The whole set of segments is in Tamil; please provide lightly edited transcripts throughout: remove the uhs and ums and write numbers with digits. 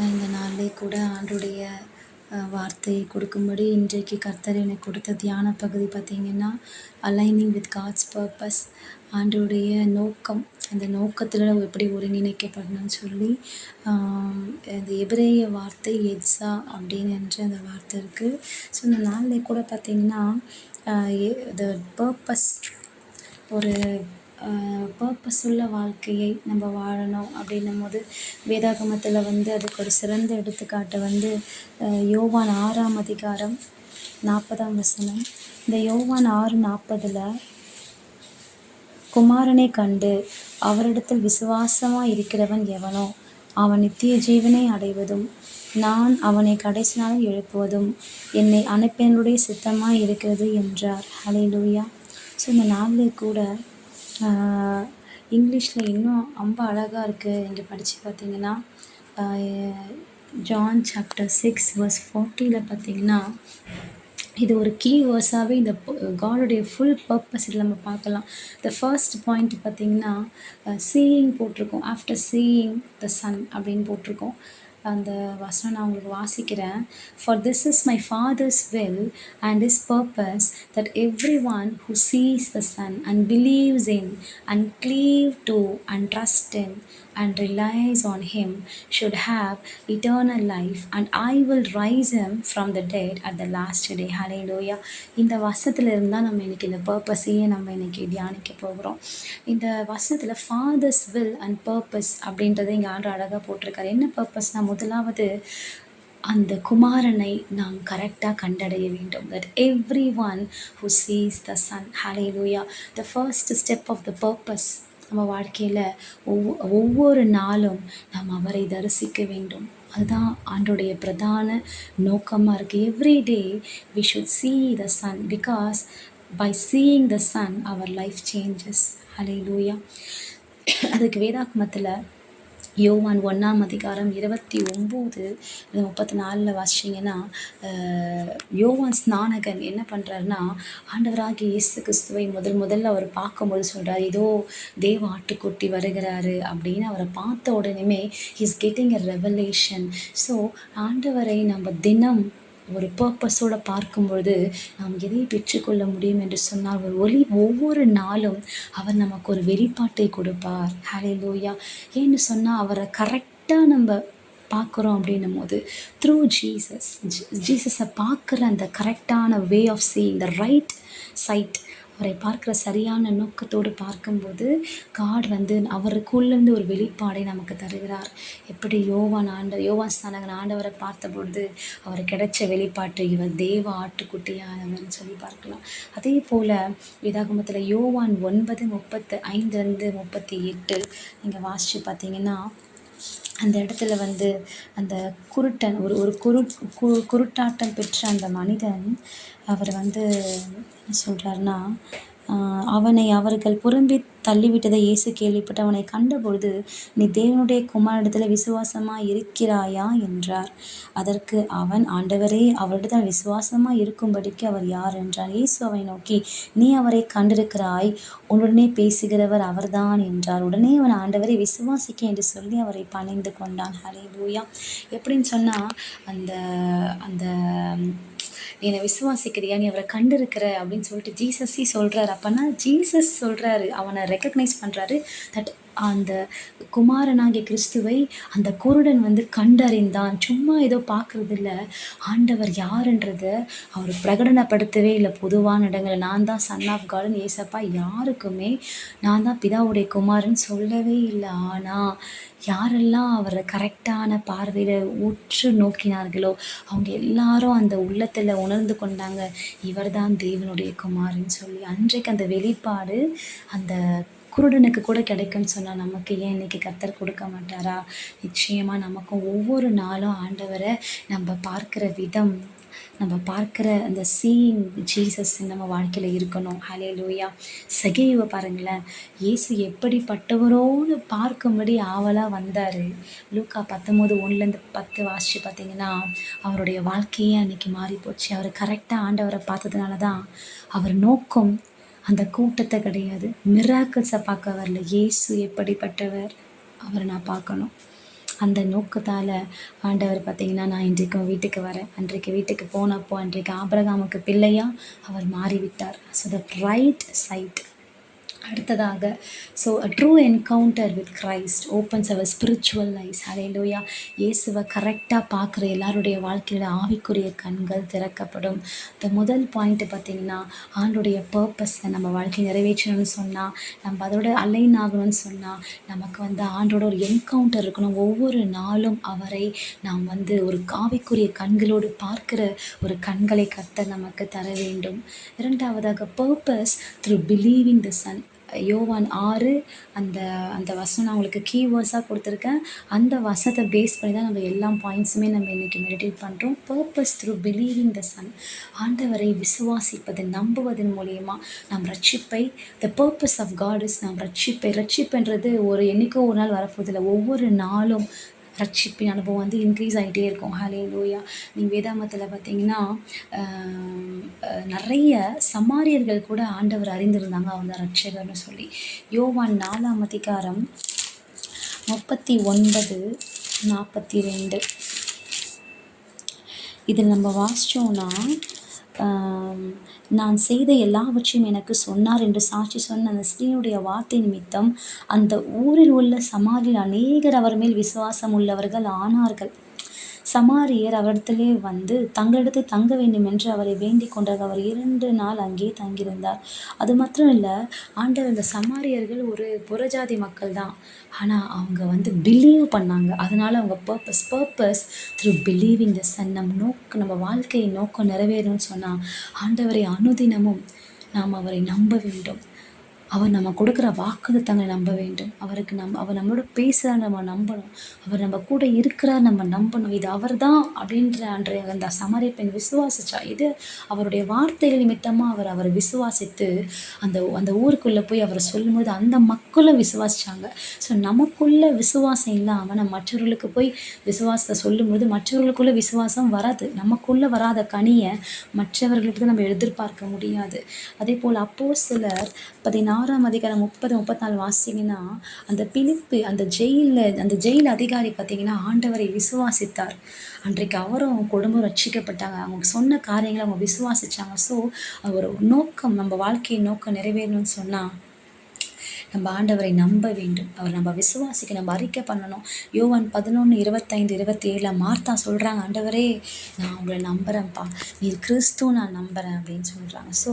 இந்த நாளிலே கூட ஆண்டுடைய வார்த்தையை கொடுக்கும்படி இன்றைக்கு கர்த்தர் எனக்கு கொடுத்த தியான பகுதி பார்த்திங்கன்னா, அலைனிங் வித் காட்ஸ் பர்பஸ். ஆண்டுடைய நோக்கம், அந்த நோக்கத்தில் எப்படி ஒருங்கிணைக்கப்படணும்னு சொல்லி இந்த எபிரேய வார்த்தை எட்ஸா அப்படின்னு அந்த வார்த்தை இருக்குது. ஸோ இந்த நாளிலே கூட பார்த்திங்கன்னா த பர்பஸ், ஒரு பர்பஸ் உள்ள வாழ்க்கையை நம்ம வாழணும் அப்படின்னும் போது வேதாகமத்தில் அதுக்கு ஒரு சிறந்த எடுத்துக்காட்டு யோவான் 6ஆம் அதிகாரம் 40ஆம் வசனம். இந்த யோவான் 6:40 குமாரனை கண்டு அவரிடத்தில் விசுவாசமாக இருக்கிறவன் எவனோ அவன் நித்திய ஜீவனை அடைவதும் நான் அவனை கடைசி நாளில் எழுப்புவதும் என்னை அனுப்பினருடைய சித்தமாக இருக்கிறது என்றார். ஹல்லேலூயா. ஸோ இந்த நாளிலே கூட இங்கிலீஷில் இன்னும் ரொம்ப அழகாக இருக்குது. இங்கே படித்து பார்த்திங்கன்னா ஜான் சாப்டர் 6:40 பார்த்திங்கன்னா இது ஒரு கீ வேர்ஸாகவே இந்த காடுடைய ஃபுல் பர்பஸ் இதில் நம்ம பார்க்கலாம். த ஃபர்ஸ்ட் பாயிண்ட் பார்த்திங்கன்னா சீயிங் போட்டிருக்கோம். ஆஃப்டர் சீயிங் த சன் அப்படின்னு போட்டிருக்கோம். அந்த வசனம் நான் உங்களுக்கு வாசிக்கிறேன். For this is my Father's will and his purpose, that everyone who sees the Son and believes in and cleave to and trust in and relies on him should have eternal life, and I will raise him from the dead at the last day. Hallelujah. இந்த வசனத்தில் இருந்தால் நம்ம இன்றைக்கி இந்த பர்பஸையே நம்ம இன்றைக்கி தியானிக்க போகிறோம். இந்த வசனத்தில் ஃபாதர்ஸ் வில் அண்ட் பர்பஸ் அப்படின்றத இங்கே ஆண்டு அழகாக போட்டிருக்காரு. என்ன பர்பஸ்னால், முதலாவது அந்த குமாரனை நாம் கரெக்டாக கண்டடைய வேண்டும். that everyone who sees the son, hallelujah, the first step of the purpose, நம்ம வாழ்க்கையில் ஒவ்வொரு நாளும் நாம் அவரை தரிசிக்க வேண்டும். அதுதான் ஆண்டோடைய பிரதான நோக்கமாக இருக்குது. Every day we should see the sun, because by seeing the sun our life changes. hallelujah. அதுக்கு வேதாகமத்தில் யோவான் 1ஆம் அதிகாரம் 29-34 வாசிச்சிங்கன்னா, யோவான் ஸ்நானகன் என்ன பண்ணுறாருன்னா, ஆண்டவராகிய இயேசு கிறிஸ்துவை முதல்ல அவர் பார்க்கும்போது சொல்கிறார், இதோ தேவ ஆட்டுக்குட்டி வருகிறாரு அப்படின்னு. அவரை பார்த்த உடனே he's getting a revelation. So ஆண்டவரை நம்ம தினம் ஒரு பர்பஸோடு பார்க்கும்பொழுது நாம் எதை பெற்றுக்கொள்ள முடியும் என்று சொன்னால், ஒவ்வொரு நாளும் அவர் நமக்கு ஒரு வெளிப்பாட்டை கொடுப்பார். ஹல்லேலூயா. ஏன்னு சொன்னால், அவரை கரெக்டாக நம்ம பார்க்குறோம் அப்படின்னும் போது த்ரூ ஜீசஸை பார்க்குற அந்த கரெக்டான way of seeing the right side, அவரை பார்க்குற சரியான நோக்கத்தோடு பார்க்கும்போது காட் அவருக்குள்ளேருந்து ஒரு வெளிப்பாடை நமக்கு தருகிறார். எப்படி யோவான் ஸ்நானகன் ஆண்டவரை பார்த்தபொழுது அவர் கிடைச்ச வெளிப்பாட்டு, இவர் தேவ ஆட்டுக்குட்டியானவர்னு சொல்லி பார்க்கலாம். அதே போல் வேதாகமத்தில் யோவான் 9:35-38 நீங்கள் வாசித்து பார்த்தீங்கன்னா, அந்த இடத்துல அந்த குருட்டன், ஒரு குருட்டாட்டம் பெற்ற அந்த மனிதன், அவர் என்ன சொல்கிறாருன்னா, அவனை அவர்கள் புறம்பி தள்ளிவிட்டதை இயேசு கேள்விப்பட்டு அவனை கண்டபொழுது, நீ தேவனுடைய குமாரனிடத்தில் விசுவாசமாக இருக்கிறாயா என்றார். அதற்கு அவன், ஆண்டவரே, அவரிடத்தில் விசுவாசமாக இருக்கும்படிக்கு அவர் யார் என்றான். இயேசு அவனை நோக்கி, நீ அவரை கண்டிருக்கிறாய், உன்னுடனே பேசுகிறவர் அவர்தான் என்றார். உடனே அவன், ஆண்டவரை விசுவாசிக்க என்று சொல்லி அவரை பணிந்து கொண்டான். ஹல்லேலூயா. எப்படின்னு சொன்னால், அந்த என்னை விசுவாசிக்கிறியா, நீ அவரை கண்டிருக்கிற அப்படின்னு சொல்லிட்டு ஜீசஸே சொல்கிறாரு. அப்போனா ஜீசஸ் சொல்கிறாரு, அவனை ரெக்கக்னைஸ் பண்ணுறாரு, தட் அந்த குமாரனாகிய கிறிஸ்துவை அந்த குருடன் கண்டறிந்தான். சும்மா ஏதோ பார்க்குறதில்ல, ஆண்டவர் யாருன்றதை அவர் பிரகடனப்படுத்தவே இல்லை. பொதுவான இடங்களில் நான் தான் சன் ஆஃப் காட்னு ஏசப்பா யாருக்குமே நான் தான் பிதாவுடைய குமாரன் சொல்லவே இல்லை. ஆனால் யாரெல்லாம் அவரை கரெக்டான பார்வையில் உற்று நோக்கினார்களோ அவங்க எல்லாரும் அந்த உள்ளத்தில் உணர்ந்து கொண்டாங்க, இவர் தான் தேவனுடைய குமாரன் சொல்லி. அன்றைக்கு அந்த வெளிப்பாடு அந்த குருடனுக்கு கூட கிடைக்கும்னு சொன்னால், நமக்கு ஏன் இன்றைக்கி கர்த்தர் கொடுக்க மாட்டாரா? நிச்சயமாக நமக்கும் ஒவ்வொரு நாளும் ஆண்டவரை நம்ம பார்க்குற விதம், நம்ம பார்க்குற அந்த சீயிங் ஜீசஸ் நம்ம வாழ்க்கையில் இருக்கணும். ஹல்லேலூயா. சகேயுவை பாருங்களேன், இயேசு எப்படிப்பட்டவரோடு பார்க்கும்படி ஆவலாக வந்தார். லூக்கா 19:1-10 வாசித்து பார்த்தீங்கன்னா, அவருடைய வாழ்க்கையே அன்றைக்கி மாறி போச்சு. அவர் கரெக்டாக ஆண்டவரை பார்த்ததுனால தான் அவர் நோக்கம் அந்த கூட்டத்தை கிடையாது, மிராக்கிள்ஸை பார்க்க வரல. இயேசு எப்படிப்பட்டவர், அவரை நான் பார்க்கணும். அந்த நோக்கத்தால் ஆண்டவர் பார்த்திங்கன்னா, நான் இன்றைக்கு வீட்டுக்கு வரேன். அன்றைக்கு வீட்டுக்கு போனப்போ அன்றைக்கு ஆபிரகாமுக்கு பிள்ளையா அவர் மாறிவிட்டார். So the right side. அடுத்ததாக so a true encounter with Christ opens our spiritual eyes. Hallelujah. இயேசுவை கரெக்டாக பார்க்குற எல்லாருடைய வாழ்க்கையில் ஆவிக்குரிய கண்கள் திறக்கப்படும். இந்த முதல் பாயிண்ட்டு பார்த்திங்கன்னா, ஆண்டுடைய பர்பஸை நம்ம வாழ்க்கையை நிறைவேற்றணும்னு சொன்னால், நம்ம அதோட அலைன் ஆகணும்னு சொன்னால், நமக்கு வந்து ஆண்டோட ஒரு என்கவுண்டர் இருக்கணும். ஒவ்வொரு நாளும் அவரை நாம் வந்து ஒரு ஆவிக்குரிய கண்களோடு பார்க்கிற ஒரு கண்களை கர்த்தர் நமக்கு தர வேண்டும். இரண்டாவதாக purpose through believing the son. யோவான் 6 அந்த அந்த வசனம் நான் உங்களுக்கு கீவேர்ட்ஸாக கொடுத்துருக்கேன். அந்த வசனத்தை பேஸ் பண்ணி தான் நம்ம எல்லா பாயிண்ட்ஸுமே நம்ம இன்றைக்கி மெடிடேட் பண்ணுறோம். Purpose through believing the son. ஆண்டவரை விசுவாசிப்பது நம்புவதன் மூலியமாக நாம் ரட்சிப்பை the purpose of God is நாம் ரட்சிப்புன்றது ஒரு என்னைக்கோ ஒரு நாள் வரப்போதில்லை. ஒவ்வொரு நாளும் ரட்சிப்பின் அனுபவம் வந்து இன்க்ரீஸ் ஆகிட்டே இருக்கும். ஹல்லேலூயா. நீங்கள் வேதாமத்தில் பார்த்தீங்கன்னா நிறைய சமாரியர்கள் கூட ஆண்டவர் அறிந்திருந்தாங்க, அவங்க தான் ரட்சகர்னு சொல்லி. யோவான் 4ஆம் அதிகாரம் 39-42 இதில் நம்ம வாசித்தோன்னா, நான் செய்த எல்லாவற்றையும் எனக்கு சொன்னார் என்று சாட்சி சொன்ன அந்த ஸ்திரீயுடைய வார்த்தை நிமித்தம் அந்த ஊரில் உள்ள சமாரியில் அநேகர் அவர் மேல் விசுவாசம் உள்ளவர்கள் ஆனார்கள். சமாரியர் அவரிடத்திலே வந்து தங்களிடத்தில் தங்க வேண்டும் என்று அவரை வேண்டிக் கொண்டார். அவர் 2 நாள் அங்கே தங்கியிருந்தார். அது மாத்திரம் இல்லை, ஆண்டவர் இந்த சமாரியர்கள் ஒரு புறஜாதி மக்கள் தான், ஆனால் அவங்க வந்து பிலீவ் பண்ணாங்க. அதனால் அவங்க purpose through believing the son. நம்ம வாழ்க்கையை நோக்கம் நிறைவேறணும்னு சொன்னால் ஆண்டவரை அனுதினமும் நாம் அவரை நம்ப வேண்டும். அவர் நம்ம கொடுக்குற வாக்குத்தத்தங்களை நம்ப வேண்டும். அவர் நம்மளோட பேசுகிறார் நம்ம நம்பணும். அவர் நம்ம கூட இருக்கிறார் நம்ம நம்பணும். இது அவர் தான் அப்படின்ற அந்த சமாரிய பெண் விசுவாசிச்சா. இது அவருடைய வார்த்தைகள் நிமித்தமாக அவரை விசுவாசித்து அந்த ஊருக்குள்ளே போய் அவர் சொல்லும்போது அந்த மக்களும் விசுவாசித்தாங்க. ஸோ நமக்குள்ள விசுவாசம் இல்லாமல் நம்ம மற்றவர்களுக்கு போய் விசுவாசத்தை சொல்லும்போது மற்றவர்களுக்குள்ள விசுவாசம் வராது. நமக்குள்ளே வராத கனியை மற்றவர்களுக்கு நம்ம எதிர்பார்க்க முடியாது. அதே போல் அப்போஸ்தலர் 16ஆம் அதிகாரம் 30-34 வாசிங்கன்னா, அந்த பிலிப்பு அந்த ஜெயில் அதிகாரி பார்த்திங்கன்னா ஆண்டவரை விசுவாசித்தார். அன்றைக்கு அவரும் அவங்க குடும்பம் ரட்சிக்கப்பட்டாங்க. அவங்க சொன்ன காரியங்களை அவங்க விசுவாசித்தாங்க. ஸோ ஒரு நோக்கம், நம்ம வாழ்க்கையின் நோக்கம் நிறைவேறணும்னு சொன்னால் நம்ம ஆண்டவரை நம்ப வேண்டும். அவர் நம்ம விசுவாசிக்க நம்ம அறிக்கை பண்ணணும். யோவான் 11:25-27 மார்த்தா சொல்கிறாங்க, ஆண்டவரே நான் உங்களை நம்புகிறேன்ப்பா, நீர் கிறிஸ்து நான் நம்புகிறேன் அப்படின்னு சொல்கிறாங்க. So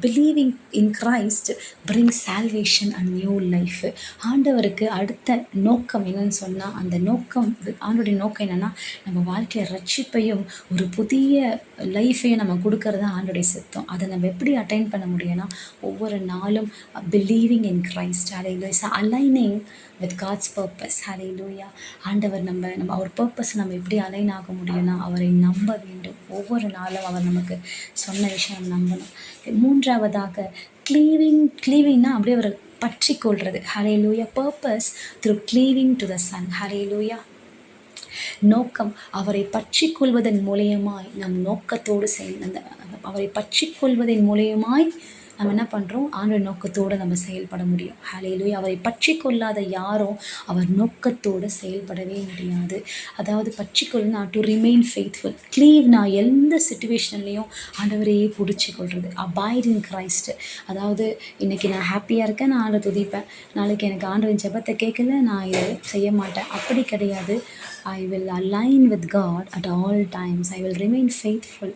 believing in Christ bring salvation and new life. ஆண்டவருக்கு அடுத்த நோக்கம் என்னன்னு சொன்னால், அந்த நோக்கம் ஆண்டோடைய நோக்கம் என்னென்னா நம்ம வாழ்க்கையை ரட்சிப்பையும் ஒரு புதிய லைஃப்பையும் நம்ம கொடுக்கறது தான் ஆண்டோடைய சித்தம். அதை நம்ம எப்படி அட்டைன் பண்ண முடியும்னா ஒவ்வொரு நாளும் believing in Christ. Hallelujah. Aligning with God's purpose. Hallelujah. ஆண்டவர் நம்ம அவர் பர்பஸ் நம்ம எப்படி அலைன் ஆக முடியும்னா அவரை நம்ப வேண்டும். ஒவ்வொரு நாளும் அவர் நமக்கு சொன்ன விஷயம் நம்பணும். மூன்றாவதாக கிளீவிங்னா அப்படியே அவரை பற்றி கொள்வது. Hallelujah. Purpose through cleaving to the Son. Hallelujah. நோக்கம் அவரை பற்றி கொள்வதன் மூலியமாய் நம் நோக்கத்தோடு அவரை பற்றி கொள்வதன் மூலியமாய் நம்ம என்ன பண்ணுறோம், ஆண்டவர் நோக்கத்தோடு நம்ம செயல்பட முடியும். ஹல்லேலூயா. அவரை பற்றி கொள்ளாத யாரும் அவர் நோக்கத்தோடு செயல்படவே முடியாது. அதாவது பற்றி கொள்ளுனா டு ரிமைன் ஃபெய்த்ஃபுல். கிளீவ்னா எந்த சிச்சுவேஷன்லேயும் ஆண்டவரையே பிடிச்சி கொள்வது. Abide in Christ. அதாவது இன்றைக்கி நான் ஹாப்பியாக இருக்கேன், நான் ஆண்டை துதிப்பேன். நாளைக்கு எனக்கு ஆண்டவரின் ஜெபத்தை கேட்கல, நான் இதை செய்ய மாட்டேன். அப்படி கிடையாது. I will align with God at all times. I will remain faithful.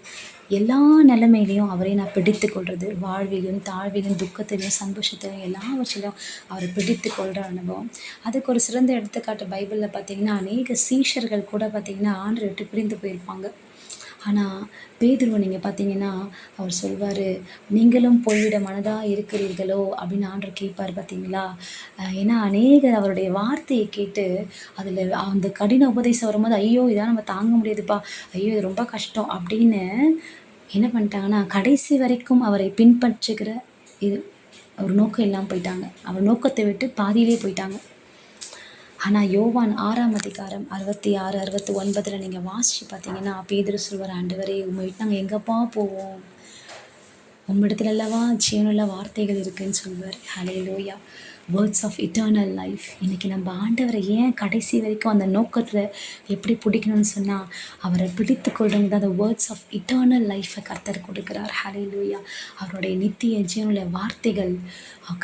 எல்லா நிலைமையிலையும் அவரை நான் பிடித்து கொள்வது. வாழ்விலும் தாழ்விலும் துக்கத்திலையும் சந்தோஷத்திலையும் எல்லாவற்றிலும் அவரை பிடித்து கொள்கிற அனுபவம். அதுக்கு ஒரு சிறந்த எடுத்துக்காட்டு பைபிளில் பார்த்திங்கன்னா, அநேக சீஷர்கள் கூட பார்த்திங்கன்னா ஆண்டவரை விட்டு பிரிந்து போயிருப்பாங்க. ஆனால் பேதுருவை நீங்கள் பார்த்தீங்கன்னா அவர் சொல்வார், நீங்களும் போய்விட மனதாக இருக்கிறீர்களோ அப்படின்னு ஆண்டவர் கேட்பார். பார்த்தீங்களா? ஏன்னா அநேகர் அவருடைய வார்த்தையை கேட்டு அதில் அந்த கடின உபதேசம் வரும்போது, ஐயோ இதான் நம்ம தாங்க முடியாதுப்பா, ஐயோ இது ரொம்ப கஷ்டம் அப்படின்னு என்ன பண்ணிட்டாங்கன்னா கடைசி வரைக்கும் அவரை பின்பற்றுகிற இது ஒரு நோக்கம் இல்லாமல் போயிட்டாங்க. அவர் நோக்கத்தை விட்டு பாதியிலே போயிட்டாங்க. ஆனால் யோவான் 6ஆம் அதிகாரம் 66-69 நீங்கள் வாசித்து பார்த்தீங்கன்னா பேதுரு சொல்வார், ஆண்டவரே உண்மை விட்டு நாங்கள் எங்கேப்பா போவோம், உம்மிடத்துல அல்லவா ஜீவனுள்ள வார்த்தைகள் இருக்குதுன்னு சொல்வார். Hallelujah. Words of eternal life. இன்றைக்கி நம்ம ஆண்டவரை ஏன் கடைசி வரைக்கும் அந்த நோக்கத்தில் எப்படி பிடிக்கணும்னு சொன்னால், அவரை பிடித்து கொள்றது தான் அந்த வேர்ட்ஸ் ஆஃப் இட்டர்னல் லைஃப்பை கர்த்தர் கொடுக்குறார். ஹல்லேலூயா. அவருடைய நித்திய ஜீவனுள்ள வார்த்தைகள்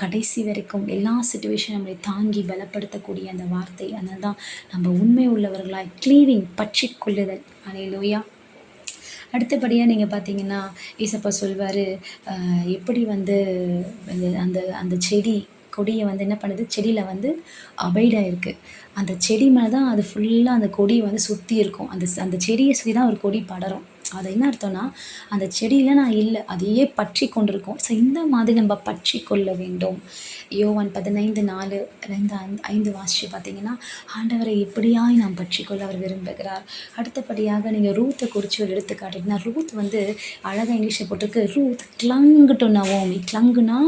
கடைசி வரைக்கும் எல்லா சிச்சுவேஷன் நம்மளை தாங்கி பலப்படுத்தக்கூடிய அந்த வார்த்தை. அதனால தான் நம்ம உண்மை உள்ளவர்களாய் கிளீவிங் பற்றி கொள்ளுதல். ஹல்லேலூயா. அடுத்தபடியாக நீங்கள் பார்த்தீங்கன்னா ஏசப்பா சொல்வார், எப்படி வந்து அந்த அந்த செடி கொடியை வந்து என்ன பண்ணுது, செடியில் வந்து அபைடாக இருக்குது. அந்த செடி மேலே தான் அது ஃபுல்லாக அந்த கொடியை வந்து சுற்றி இருக்கும். அந்த செடியை சுற்றி தான் ஒரு கொடி படரும். அது என்ன அர்த்தம்னா, அந்த செடியில் நான் இல்லை, அதையே பற்றி கொண்டிருக்கோம். ஸோ இந்த மாதிரி நம்ம பற்றி கொள்ள வேண்டும். யோவான் 15:4, 2-5 வாசித்து பார்த்தீங்கன்னா, ஆண்டவரை எப்படியாய் நாம் பற்றி கொள்ள அவர் விரும்புகிறார். அடுத்தபடியாக நீங்கள் ரூத்தை குறித்து ஒரு எடுத்துக்காட்டுனா, ரூத் வந்து அழகாக இங்கிலீஷில் போட்டிருக்கு, ரூத் கிளங் டு நவோமி. கிளங்குனா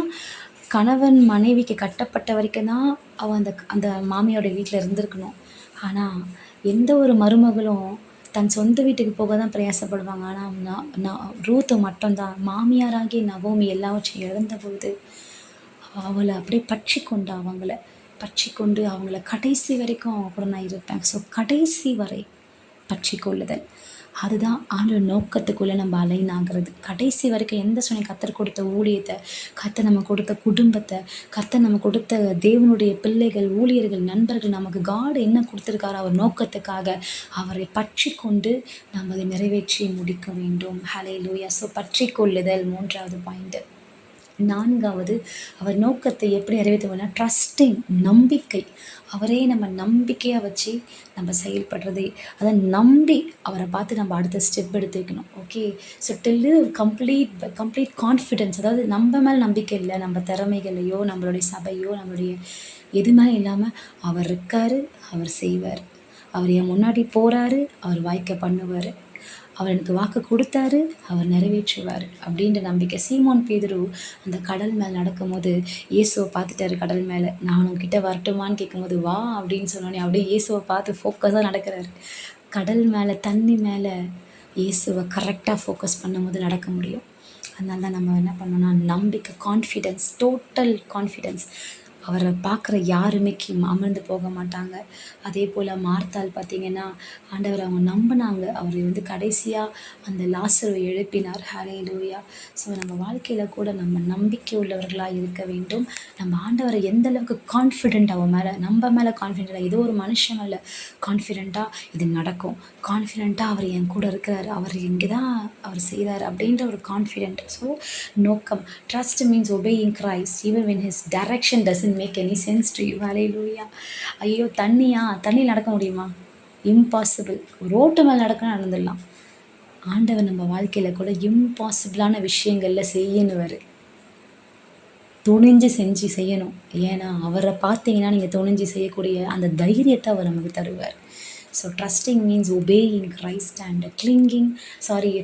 கணவன் மனைவிக்கு கட்டப்பட்ட வரைக்கும் தான் அவள் அந்த மாமியோட வீட்டில் இருந்திருக்கணும். ஆனால் எந்த ஒரு மருமகளும் தன் சொந்த வீட்டுக்கு போக தான் பிரயாசப்படுவாங்க. ஆனால் ரூத்து மட்டும்தான் மாமியாராகிய நவோமி எல்லாவற்றையும் இழந்தபோது அவளை அப்படியே பற்றி கொண்டு அவங்கள கடைசி வரைக்கும் அவங்க கூட நான் இருப்பேன். ஸோ கடைசி வரை பற்றி கொள்ளுதல், அதுதான் ஆண்டவர் நோக்கத்துக்குள்ளே நம்ம அலைன் ஆகிறது. கடைசி வரைக்கும் எந்த சொன்ன கர்த்தர் கொடுத்த ஊழியத்தை, கர்த்தர் நம்ம கொடுத்த குடும்பத்தை, கர்த்தர் நம்ம கொடுத்த தேவனுடைய பிள்ளைகள், ஊழியர்கள், நண்பர்கள், நமக்கு காட் என்ன கொடுத்துருக்காரோ அவர் நோக்கத்துக்காக அவரை பற்றி கொண்டு நம்ம அதை நிறைவேற்றி முடிக்க வேண்டும். ஹல்லேலூயா. ஸோ பற்றி கொள்ளுதல் 3வது பாயிண்ட்டு. 4வது, அவர் நோக்கத்தை எப்படி நிறைவேற்றுவோம்னா ட்ரஸ்டிங், நம்பிக்கை. அவரே நம்ம நம்பிக்கையாக வச்சு நம்ம செயல்படுறது, அதை நம்பி அவரை பார்த்து நம்ம அடுத்த ஸ்டெப் எடுத்து வைக்கணும். ஓகே. So டில்லு complete confidence. அதாவது நம்ம மேலே நம்பிக்கை இல்லை, நம்ம திறமைகளையோ நம்மளுடைய சபையோ நம்மளுடைய எது மேலே இல்லாமல் அவர் இருக்கார், அவர் செய்வார், அவர் என் முன்னாடி போகிறாரு, அவர் வாய்க்க பண்ணுவார், அவர் எனக்கு வாக்கு கொடுத்தாரு, அவர் நிறைவேற்றுவார் அப்படின்ற நம்பிக்கை. சீமோன் பேதுரு அந்த கடல் மேலே நடக்கும்போது இயேசுவை பார்த்துட்டாரு. கடல் மேலே நான் உங்ககிட்ட வரட்டுமான்னு கேட்கும்போது வா அப்படின்னு சொன்னோன்னே அப்படியே இயேசுவை பார்த்து ஃபோக்கஸாக நடக்கிறாரு. கடல் மேலே, தண்ணி மேலே இயேசுவை கரெக்டாக ஃபோக்கஸ் பண்ணும்போது நடக்க முடியும். அதனால தான் நம்ம என்ன பண்ணோம்னா நம்பிக்கை, கான்ஃபிடென்ஸ், டோட்டல் கான்ஃபிடென்ஸ். அவரை பார்க்குற யாருமே அமர்ந்து போக மாட்டாங்க. அதே போல் மார்த்தாள் பார்த்திங்கன்னா ஆண்டவர் அவங்க நம்பினாங்க. அவர் வந்து கடைசியாக அந்த லாசருவை எழுப்பினார். ஹல்லேலூயா. ஸோ நம்ம வாழ்க்கையில் கூட நம்ம நம்பிக்கை உள்ளவர்களாக இருக்க வேண்டும். நம்ம ஆண்டவரை எந்த அளவுக்கு கான்ஃபிடென்ட் அவன் மேலே, நம்ம மேலே கான்ஃபிடென்ட்டாக, ஏதோ ஒரு மனுஷன் மேலே கான்ஃபிடென்ட்டாக இது நடக்கும், கான்ஃபிடென்ட்டாக அவர் என் கூட இருக்கிறாரு, அவர் இங்கே தான் அவர் செய்கிறார் அப்படின்ற ஒரு கான்ஃபிடென்ட். ஸோ நோக்கம். Trust means obeying Christ even when his direction doesn't make any sense to you. ஹல்லேலூயா. ஐயோ தண்ணி நடக்க முடியுமா? இம்பாசிபிள். ரோட்டு மேலே நடக்கணும், நடந்துடலாம். ஆண்டவர் நம்ம வாழ்க்கையில் கூட இம்பாசிபிளான விஷயங்களில் செய்யணுவார். துணிஞ்சு செய்யணும். ஏன்னா அவரை பார்த்தீங்கன்னா நீங்கள் துணிஞ்சு செய்யக்கூடிய அந்த தைரியத்தை அவர் நமக்கு தருவார். So trusting means obeying Christ and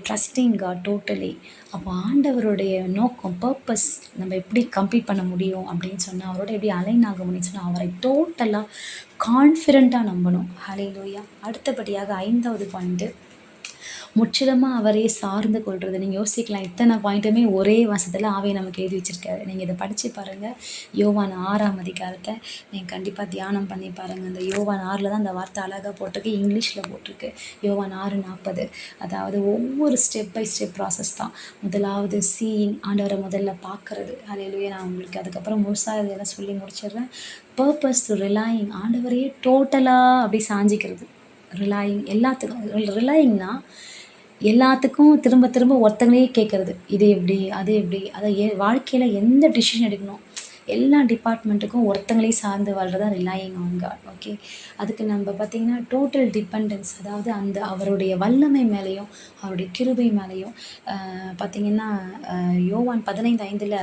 trusting God totally. அப்போ ஆண்டவருடைய நோக்கம், பர்பஸ் நம்ம எப்படி கம்ப்ளீட் பண்ண முடியும் அப்படின்னு சொன்னால், அவரோட எப்படி அலைன் ஆக முடியும்னு சொன்னால் அவரை டோட்டலாக கான்ஃபிடென்ட்டாக நம்பணும். ஹல்லேலூயா. அடுத்தபடியாக 5வது பாயிண்ட்டு, முற்றிலுமாக அவரே சார்ந்து கொள்வது. நீங்கள் யோசிக்கலாம், இத்தனை பாயிண்ட்டுமே ஒரே வசத்தில் ஆவியை நமக்கு எழுதி வச்சுருக்காரு. நீங்கள் இதை படித்து பாருங்கள். யோவான் 6ஆம் அதிகாரத்தை நீங்கள் கண்டிப்பாக தியானம் பண்ணி பாருங்கள். அந்த யோவான் 6 தான் அந்த வார்த்தை அழகாக போட்டிருக்கு, இங்கிலீஷில் போட்டிருக்கு. யோவான் 6:40. அதாவது ஒவ்வொரு ஸ்டெப் பை ஸ்டெப் ப்ராசஸ் தான். முதலாவது சீயிங், ஆண்டவரை முதல்ல பார்க்குறது. ஹல்லேலூயா. நான் உங்களுக்கு அதுக்கப்புறம் முழுசாக இதெல்லாம் சொல்லி முடிச்சிடுறேன். பர்பஸ் டு ரிலையிங், ஆண்டவரையே டோட்டலாக அப்படி சாஞ்சிக்கிறது. ரிலையிங், ரிலையிங்னா எல்லாத்துக்கும் திரும்ப திரும்ப ஒருத்தங்களே கேட்குறது, இது எப்படி, அது எப்படி. அதை வாழ்க்கையில் எந்த டிசிஷன் எடுக்கணும், எல்லா டிபார்ட்மெண்ட்டுக்கும் ஒருத்தங்களே சார்ந்து வாழ்கிறதா ரிலையிங் ஆன் காட். ஓகே. அதுக்கு நம்ம பார்த்திங்கன்னா டோட்டல் டிபெண்டன்ஸ், அதாவது அந்த அவருடைய வல்லமை மேலேயும் அவருடைய கிருபை மேலேயும். பார்த்திங்கன்னா யோவான் 15:5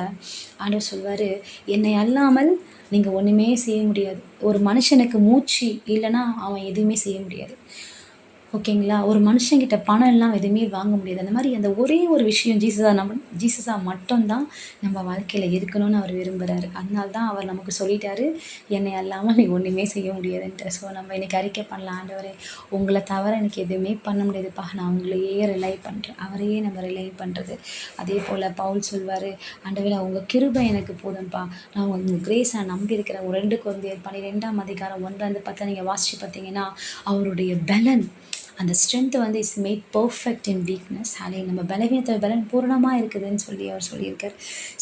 ஆண்டவர் சொல்வார், என்னை அல்லாமல் நீங்கள் ஒன்றுமே செய்ய முடியாது. ஒரு மனுஷனுக்கு மூச்சு இல்லைன்னா அவன் எதுவுமே செய்ய முடியாது. ஓகேங்களா? ஒரு மனுஷங்கிட்ட பணம் இல்லாம எதுவுமே வாங்க முடியாது. அந்த மாரி அந்த ஒரே ஒரு விஷயம் ஜீசஸா மட்டும் தான் நம்ம வாழ்க்கையில இருக்கணும்னு அவர் விரும்புறாரு. அதனால தான் அவர் நமக்கு சொல்லிட்டாரு, "என்னை அல்லாம நீ ஒண்ணுமே செய்ய முடியாதுன்ட்டு." ஸோ நம்ம இன்னைக்கு அறிக்கை பண்ணலாம், "ஆண்டவரே, உங்கள தவிர எனக்கு எதுவுமே பண்ண முடியாதுப்பா. நான் உங்களையே ரிலை பண்றேன்." அவரையே நம்ம ரிலை பண்றது. அதேபோல பவுல் சொல்வாரு, "ஆண்டவரே, உங்க கிருபை எனக்கு போதும்ப்பா. நான் உங்க கிரேஸ நான் நம்பி இருக்கிறேன்." ஒரு 2 கொரிந்தியர் 12ஆம் அதிகாரம் 1-10 நீங்க வாசிச்சு பார்த்தீங்கன்னா, அவருடைய பெலன் அந்த ஸ்ட்ரென்த் வந்து is made perfect in weakness. நம்ம பலவீனத்தில் பலன் பூரணமாக இருக்குதுன்னு சொல்லி அவர் சொல்லியிருக்கார்.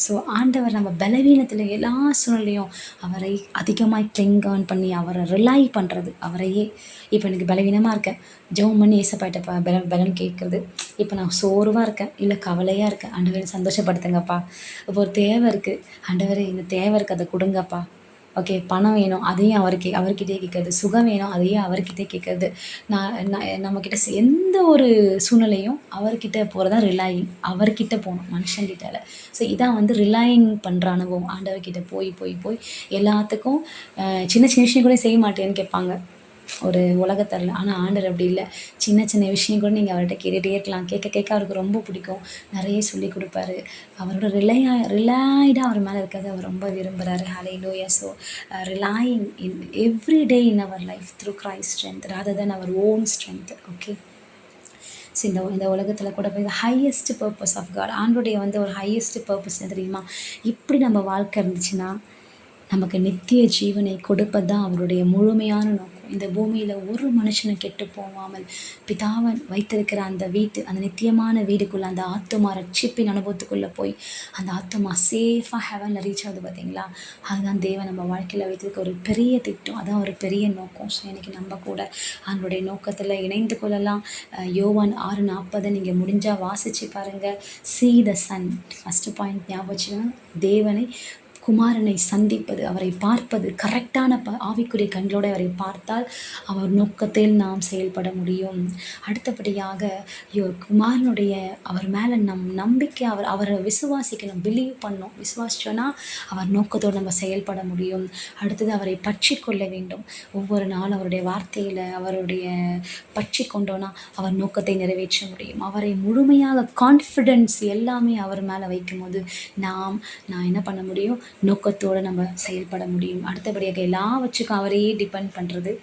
ஸோ ஆண்டவர் நம்ம பலவீனத்தில் எல்லா சூழ்நிலையும் அவரை அதிகமாக கிளிங் ஆன் பண்ணி அவரை ரிலை பண்ணுறது, அவரையே. இப்போ எனக்கு பலவீனமாக இருக்கேன், ஜெபம் பண்ணி ஏசப்பாட்ட பலன் கேட்குறது. இப்போ நான் சோர்வாக இருக்கேன், இல்லை கவலையாக இருக்கேன், ஆண்டவரை சந்தோஷப்படுத்துங்கப்பா. இப்போ ஒரு தேவை இருக்குது, ஆண்டவரே இந்த தேவை இருக்குது, அதை கொடுங்கப்பா. ஓகே, பணம் வேணும், அதையும் அவர்கிட்டயே கேட்கறது. சுகம் வேணும், அதையும் அவர்கிட்டயே கேட்கறது. நம்மக்கிட்ட எந்த ஒரு சூழ்நிலையும் அவர்கிட்ட போகிறது தான் ரிலையிங். அவர்கிட்ட போகணும், மனுஷங்கிட்ட இல்லை. ஸோ இதான் வந்து ரிலையிங் பண்ணுற அனுபவம். ஆண்டவர்கிட்ட போய் போய் போய் எல்லாத்துக்கும் சின்ன சின்ன விஷயம் கூட செய்ய மாட்டேன்னு கேட்பாங்க ஒரு உலகத்தில். ஆனால் ஆண்டவர் அப்படி இல்லை. சின்ன சின்ன விஷயம் கூட நீங்கள் அவர்கிட்ட கேட்டுகிட்டே இருக்கலாம். கேட்க கேட்க அவருக்கு ரொம்ப பிடிக்கும். நிறைய சொல்லி கொடுப்பாரு. அவரோட ரிலைடாக அவர் மேலே இருக்கிறது அவர் ரொம்ப விரும்புகிறாரு. Hallelujah. So relying in every day in our life through Christ strength rather than our own strength. Okay. So இந்த உலகத்தில் கூட போய் ஹையஸ்ட் பர்பஸ் ஆஃப் காட், ஆண்டோடைய வந்து ஒரு ஹையஸ்ட் பர்பஸ் தெரியுமா? இப்படி நம்ம வாழ்க்கை இருந்துச்சுன்னா நமக்கு நித்திய ஜீவனை கொடுப்பது தான் அவருடைய முழுமையான நோக்கம். இந்த பூமியில் ஒரு மனுஷனை கெட்டு போகாமல் பிதாவன் வைத்திருக்கிற அந்த அந்த நித்தியமான வீடுக்குள்ளே அந்த ஆத்துமா ரட்சிப்பின் அனுபவத்துக்குள்ளே போய் அந்த ஆத்துமா சேஃபாக ஹெவனில் ரீச் ஆகுது பார்த்தீங்களா? அதுதான் தேவன் நம்ம வாழ்க்கையில் வைத்திருக்க ஒரு பெரிய திட்டம், அதான் ஒரு பெரிய நோக்கம். ஸோ இன்றைக்கி நம்ம கூட அவனுடைய நோக்கத்தில் இணைந்து கொள்ளலாம். யோவான் 6:40 நீங்கள் முடிஞ்சால் வாசித்து பாருங்கள். See the Son. First point ஞாபகம் வச்சுக்கோங்க. தேவனை குமாரனை சந்திப்பது, அவரை பார்ப்பது, கரெக்டான ஆவிக்குரிய கண்களோடு அவரை பார்த்தால் அவர் நோக்கத்தில் நாம் செயல்பட முடியும். அடுத்தபடியாக குமாரனுடைய அவர் மேலே நம்பிக்கை, அவரை விசுவாசிக்கணும், பிலீவ் பண்ணணும். விசுவாசிச்சோன்னா அவர் நோக்கத்தோடு நம்ம செயல்பட முடியும். அடுத்தது அவரை பற்றி கொள்ள வேண்டும். ஒவ்வொரு நாளும் அவருடைய வார்த்தையில் அவருடைய பற்றி கொண்டோன்னா அவர் நோக்கத்தை நிறைவேற்ற முடியும். அவரை முழுமையாக கான்ஃபிடென்ஸ் எல்லாமே அவர் மேலே வைக்கும்போது நான் என்ன பண்ண முடியும்? நோக்கத்தோடு நம்ம செயல்பட முடியும். அடுத்தபடியாக எல்லாவற்றுக்கும் அவரையே டிபெண்ட் பண்ணுறது,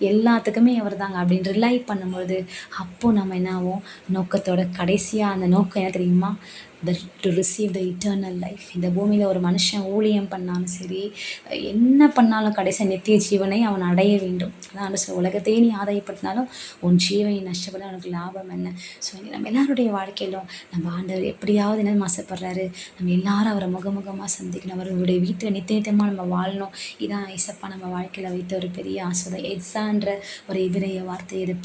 எல்லாத்துக்குமே அவர் தாங்க அப்படின்னு ரிலை பண்ணும்போது அப்போது நம்ம என்ன ஆகும்? நோக்கத்தோட கடைசியாக அந்த நோக்கம் என்ன தெரியுமா? To receive the eternal life. இந்த பூமியில் ஒரு மனுஷன் ஊழியம் பண்ணாலும் சரி, என்ன பண்ணாலும் கடைசி நித்திய ஜீவனை அவன் அடைய வேண்டும். அதான் உலகத்தையே நீ ஆதாயப்படுத்தினாலும் உன் ஜீவனை நஷ்டப்பட உனக்கு லாபம் என்ன? ஸோ நம்ம எல்லாருடைய வாழ்க்கையிலும் நம்ம ஆண்டவர் எப்படியாவது என்ன ஆசைப்படுறாரு? நம்ம எல்லாரும் அவரை முகமுகமாக சந்திக்கணும், அவருடைய வீட்டில் நித்தியமாக நம்ம வாழணும். இதான் ஏசப்பா நம்ம வாழ்க்கையில் வைத்த ஒரு பெரிய ஆசீர்வாதம். எக்ஸான்ற ஒரு எபிரேய வார்த்தை, இது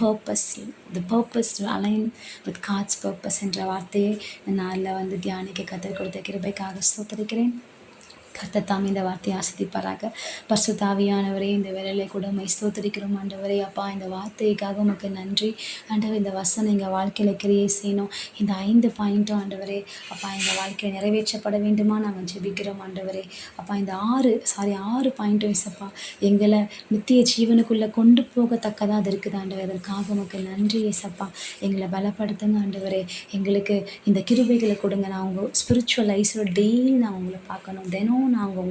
purpose to align with God's purpose என்ற வார்த்தையை நாளில் வந்து தியானிக்க கற்றுக் கொடுத்த கிருபைக்காக ஸ்தோத்திரிக்கிறேன். கர்த்தர் தாமே இந்த வார்த்தையை ஆசீர்வதிப்பாராக. பரிசுத்த ஆவியானவரே, இந்த வேளையிலே கூட உம்மை ஸ்தோத்திரிக்கிறோம் ஆண்டவரே. அப்பா, இந்த வார்த்தைக்காக உமக்கு நன்றி ஆண்டவர். இந்த வசனம் எங்கள் வாழ்க்கையில் கிரியை செய்யணும். இந்த 5 பாயிண்ட்டும் ஆண்டவரே அப்பா எங்கள் வாழ்க்கையில் நிறைவேற்றப்பட வேண்டுமா நாங்கள் ஜெபிக்கிறோம் ஆண்டவரே. அப்பா, இந்த 6 பாயிண்ட்டும் இசப்பா எங்களை நித்திய ஜீவனுக்குள்ளே கொண்டு போகத்தக்கதாக அது இருக்குது ஆண்டவர். அதற்காக உமக்கு நன்றி இசப்பா. எங்களை பலப்படுத்துங்க ஆண்டவரே. எங்களுக்கு இந்த கிருபைகளை கொடுங்க. நான் உங்கள் ஸ்பிரிச்சுவல் லைஃப்பில் டெய்லி நான் உங்களை பார்க்கணும். தினம் நாங்கள்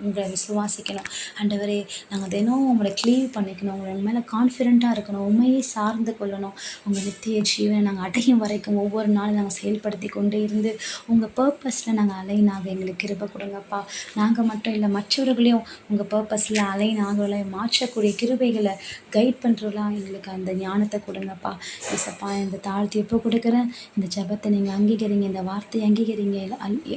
உங்களை விசுவாசிக்கணும் ஆண்டவரே. நாங்கள் தினம் உங்களை க்ளீவ் பண்ணிக்கணும். உங்களை மேலே கான்ஃபிடெண்ட்டாக இருக்கணும். உண்மையை சார்ந்து கொள்ளணும். உங்கள் நித்திய ஜீவனை நாங்கள் அடையும் வரைக்கும் ஒவ்வொரு நாளும் நாங்கள் செயல்படுத்தி கொண்டே இருந்து உங்கள் பர்பஸில் நாங்கள் அலைனாக எங்களுக்கு கிருபை கொடுங்கப்பா. நாங்கள் மட்டும் இல்லை, மற்றவர்களையும் உங்கள் பர்பஸில் அலைனாக மாற்றக்கூடிய கிருபைகளை கைட் பண்ணுறலாம் எங்களுக்கு அந்த ஞானத்தை கொடுங்கப்பா. ஏசப்பா, இந்த தாழ்த்தி எப்போ கொடுக்குறேன். இந்த ஜெபத்தை நீங்கள் அங்கீகரிங்க, இந்த வார்த்தையை அங்கீகரிங்க.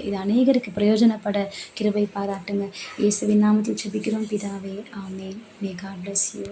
இது அநேகருக்கு பிரயோஜனப்பட கிருபை பாராட்டுங்க. இயேசுவின் நாமத்தில் ஜெபிக்கிறோம் பிதாவே, amen. May God bless you.